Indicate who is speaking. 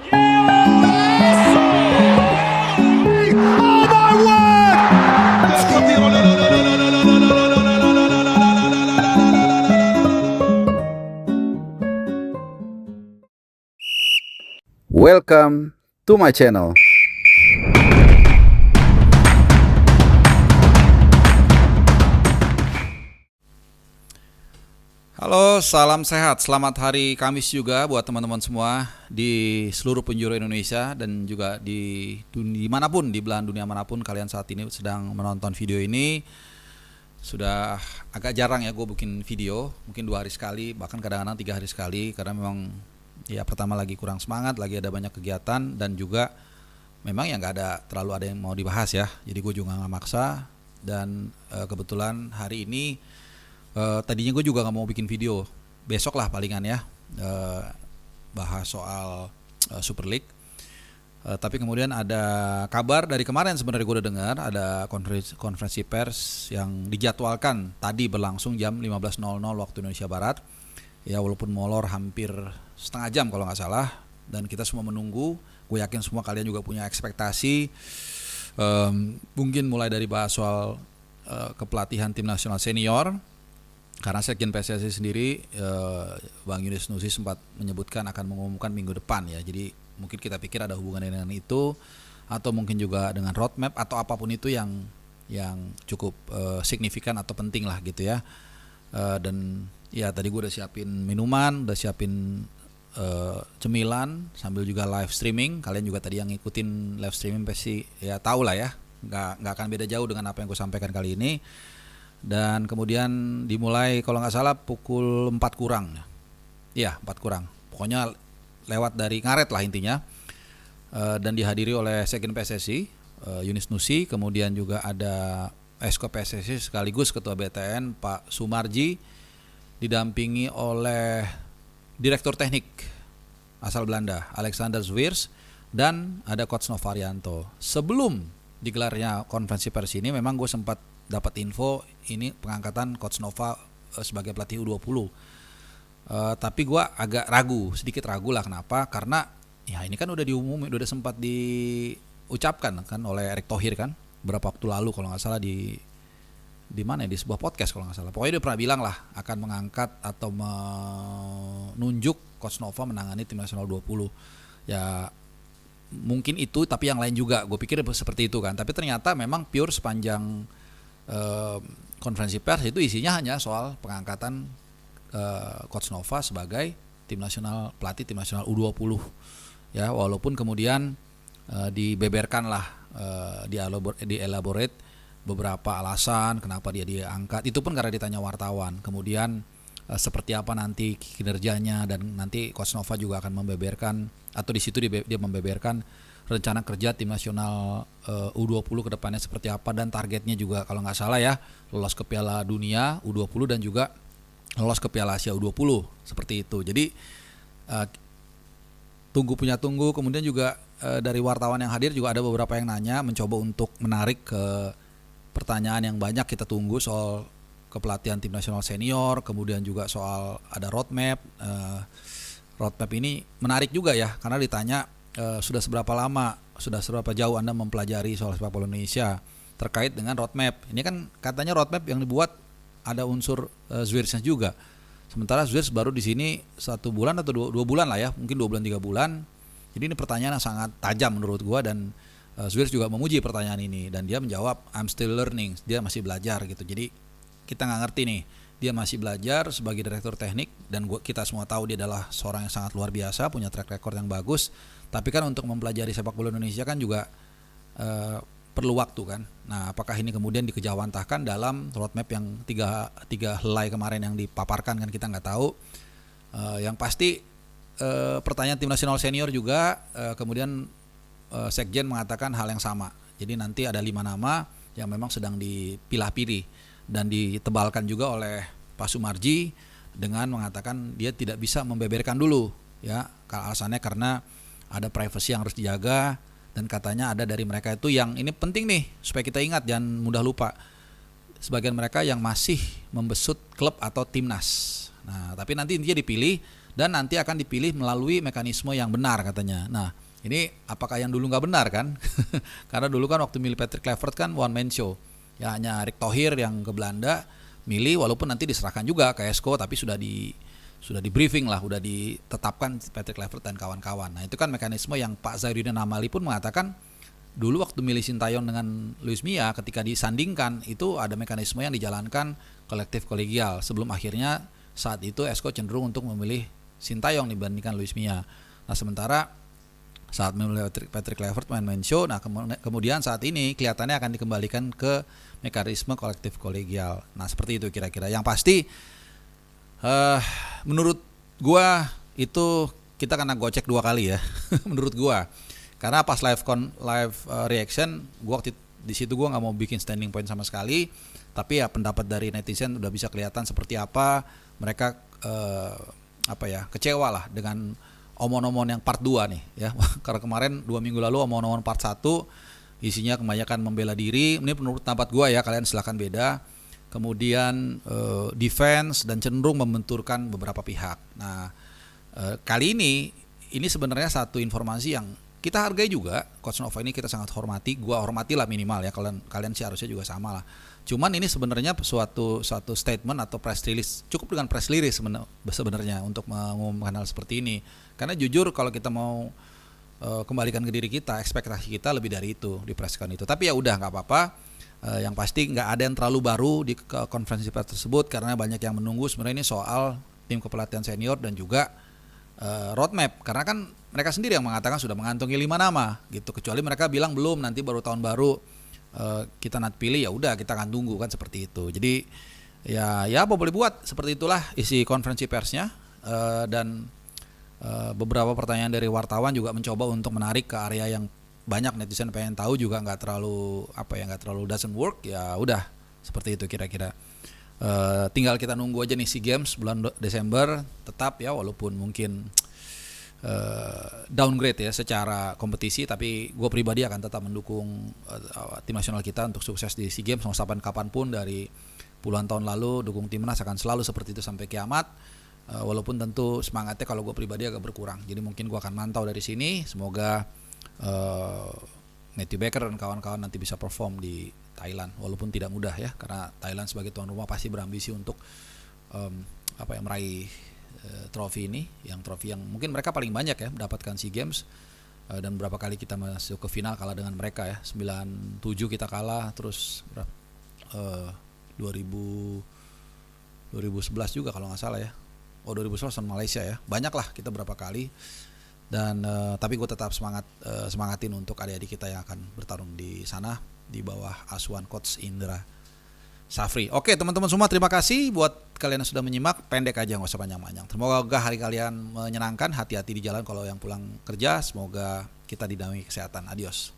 Speaker 1: Welcome to my channel.
Speaker 2: Halo, salam sehat. Selamat hari Kamis juga buat teman-teman semua di seluruh penjuru Indonesia dan juga di dimanapun, di belahan dunia manapun kalian saat ini sedang menonton video ini. Sudah agak jarang ya gue bikin video, mungkin 2 hari sekali, bahkan kadang-kadang 3 hari sekali, karena memang ya pertama lagi kurang semangat, lagi ada banyak kegiatan, dan juga memang ya terlalu ada yang mau dibahas ya. Jadi gue juga nggak maksa, dan kebetulan hari ini tadinya gue juga nggak mau bikin video, besok lah palingan ya, bahas soal Super League. Tapi kemudian ada kabar dari kemarin, sebenarnya gue udah dengar ada konferensi pers yang dijadwalkan tadi berlangsung jam 15.00 waktu Indonesia Barat. Ya walaupun molor hampir setengah jam kalau nggak salah, dan kita semua menunggu. Gue yakin semua kalian juga punya ekspektasi, mungkin mulai dari bahas soal kepelatihan tim nasional senior, karena Sekjen PSSI sendiri, Bang Yunus Nusi sempat menyebutkan akan mengumumkan minggu depan ya. Jadi mungkin kita pikir ada hubungannya dengan itu, atau mungkin juga dengan roadmap atau apapun itu yang cukup signifikan atau penting lah gitu ya. Dan ya tadi gue udah siapin minuman, udah siapin cemilan, sambil juga live streaming. Kalian juga tadi yang ngikutin live streaming pasti ya tahu lah ya, nggak akan beda jauh dengan apa yang gue sampaikan kali ini. Dan kemudian dimulai kalau nggak salah pukul 4 kurang. Iya 4 kurang, pokoknya lewat dari ngaret lah intinya. Dan dihadiri oleh Sekjen PSSI Yunus Nusi, kemudian juga ada Esko PSSI sekaligus Ketua BTN Pak Sumarji, didampingi oleh Direktur Teknik asal Belanda Alexander Zwiers, dan ada Coach Nova Arianto. Sebelum digelarnya konferensi pers ini memang gue sempat dapat info ini pengangkatan Coach Nova sebagai pelatih U20. Tapi gue agak sedikit ragu lah. Kenapa? Karena ya ini kan udah diumumin, udah sempat diucapkan kan oleh Erick Thohir kan berapa waktu lalu kalau nggak salah, di mana ya, di sebuah podcast kalau nggak salah. Pokoknya dia pernah bilang lah akan mengangkat atau menunjuk Coach Nova menangani tim nasional 20. Ya mungkin itu, tapi yang lain juga. Gue pikir seperti itu kan. Tapi ternyata memang pure sepanjang konferensi pers itu isinya hanya soal pengangkatan Coach Nova sebagai pelatih tim nasional U20. Ya walaupun kemudian dibeberkan lah, dielaborate beberapa alasan kenapa dia diangkat. Itu pun karena ditanya wartawan. Kemudian seperti apa nanti kinerjanya, dan nanti Coach Nova juga akan membeberkan, atau di situ dia membeberkan rencana kerja tim nasional U20 ke depannya seperti apa, dan targetnya juga kalau nggak salah ya lolos ke Piala Dunia U20 dan juga lolos ke Piala Asia U20 seperti itu. Jadi tunggu. Kemudian juga dari wartawan yang hadir juga ada beberapa yang nanya, mencoba untuk menarik ke pertanyaan yang banyak kita tunggu soal kepelatihan tim nasional senior, kemudian juga soal ada roadmap. Roadmap ini menarik juga ya, karena ditanya sudah seberapa jauh Anda mempelajari soal sepak bola Indonesia terkait dengan roadmap. Ini kan katanya roadmap yang dibuat ada unsur Zwiersnya juga. Sementara Zwiers baru di sini 1 bulan atau 2 bulan lah ya, mungkin 2 bulan 3 bulan. Jadi ini pertanyaan yang sangat tajam menurut gua, dan Zwiers juga memuji pertanyaan ini, dan dia menjawab I'm still learning, dia masih belajar gitu. Jadi kita nggak ngerti nih, dia masih belajar sebagai direktur teknik, dan kita semua tahu dia adalah seorang yang sangat luar biasa, punya track record yang bagus. Tapi kan untuk mempelajari sepak bola Indonesia kan juga perlu waktu kan. Nah apakah ini kemudian dikejawantahkan dalam roadmap yang tiga helai kemarin yang dipaparkan, kan kita nggak tahu. Yang pasti pertanyaan tim nasional senior juga kemudian Sekjen mengatakan hal yang sama. Jadi nanti ada 5 nama yang memang sedang dipilah-pilih, dan ditebalkan juga oleh Pak Sumarji dengan mengatakan dia tidak bisa membeberkan dulu ya, alasannya karena ada privasi yang harus dijaga, dan katanya ada dari mereka itu yang ini penting nih supaya kita ingat, jangan mudah lupa, sebagian mereka yang masih membesut klub atau timnas. Nah tapi nanti intinya dipilih, dan nanti akan dipilih melalui mekanisme yang benar katanya. Nah, ini apakah yang dulu nggak benar kan? Karena dulu kan waktu milih Patrick Kluivert kan one man show. Ya hanya Erick Thohir yang ke Belanda milih, walaupun nanti diserahkan juga ke Esko, tapi sudah di briefing lah, sudah ditetapkan Patrick Kluivert dan kawan-kawan. Nah, itu kan mekanisme yang Pak Zainuddin Amali pun mengatakan dulu waktu milih Sintayong dengan Luis Mia, ketika disandingkan itu ada mekanisme yang dijalankan kolektif kolegial, sebelum akhirnya saat itu Esko cenderung untuk memilih Sintayong dibandingkan Luis Mia. Nah, sementara saat memilih Patrick Kluivert main show, nah kemudian saat ini kelihatannya akan dikembalikan ke mekanisme kolektif kolegial. Nah, seperti itu kira-kira. Yang pasti menurut gua itu kita kena gocek 2 kali ya. Menurut gua. Karena pas live reaction, gua waktu di situ gua nggak mau bikin standing point sama sekali, tapi ya pendapat dari netizen udah bisa kelihatan seperti apa mereka kecewa lah dengan omon-omon yang part 2 nih ya. Karena kemarin 2 minggu lalu omon-omon part 1 isinya kebanyakan membela diri. Ini menurut pendapat gua ya, kalian silahkan beda. Kemudian defense dan cenderung membenturkan beberapa pihak. Nah, kali ini sebenarnya satu informasi yang kita hargai juga. Coach Nova ini kita sangat hormati, gua hormati lah minimal ya, kalian sih harusnya juga sama lah. Cuman ini sebenarnya suatu statement atau press release, cukup dengan press release sebenarnya untuk mengumumkan hal seperti ini. Karena jujur kalau kita mau kembalikan ke diri kita, ekspektasi kita lebih dari itu, dipreskan itu. Tapi ya udah, nggak apa-apa. Yang pasti nggak ada yang terlalu baru di konferensi pers tersebut, karena banyak yang menunggu sebenarnya ini soal tim kepelatihan senior dan juga roadmap, karena kan mereka sendiri yang mengatakan sudah mengantongi 5 nama gitu. Kecuali mereka bilang belum, nanti baru tahun baru kita nanti pilih, ya udah kita akan tunggu kan, seperti itu. Jadi ya apa boleh buat, seperti itulah isi konferensi persnya. Dan beberapa pertanyaan dari wartawan juga mencoba untuk menarik ke area yang banyak netizen pengen tahu, juga nggak terlalu doesn't work. Ya udah, seperti itu kira-kira. Tinggal kita nunggu aja nih SEA Games bulan Desember, tetap ya, walaupun mungkin downgrade ya secara kompetisi, tapi gue pribadi akan tetap mendukung tim nasional kita untuk sukses di SEA Games mau sampai kapanpun. Dari puluhan tahun lalu dukung timnas, akan selalu seperti itu sampai kiamat. Walaupun tentu semangatnya kalau gue pribadi agak berkurang, jadi mungkin gue akan mantau dari sini. Semoga Matthew Baker dan kawan-kawan nanti bisa perform di Thailand, walaupun tidak mudah ya, karena Thailand sebagai tuan rumah pasti berambisi untuk meraih trofi ini, trofi yang mungkin mereka paling banyak ya mendapatkan SEA Games. Dan berapa kali kita masuk ke final kalah dengan mereka ya, 97 kita kalah, terus 2011 juga kalau nggak salah ya, 2011 sama Malaysia ya, banyak lah kita berapa kali. Dan tapi gue tetap semangatin untuk adik-adik kita yang akan bertarung di sana di bawah asuhan Coach Indra Safri. Oke teman-teman semua, terima kasih buat kalian yang sudah menyimak. Pendek aja, nggak usah panjang-panjang. Semoga hari kalian menyenangkan, hati-hati di jalan kalau yang pulang kerja. Semoga kita didampingi kesehatan. Adios.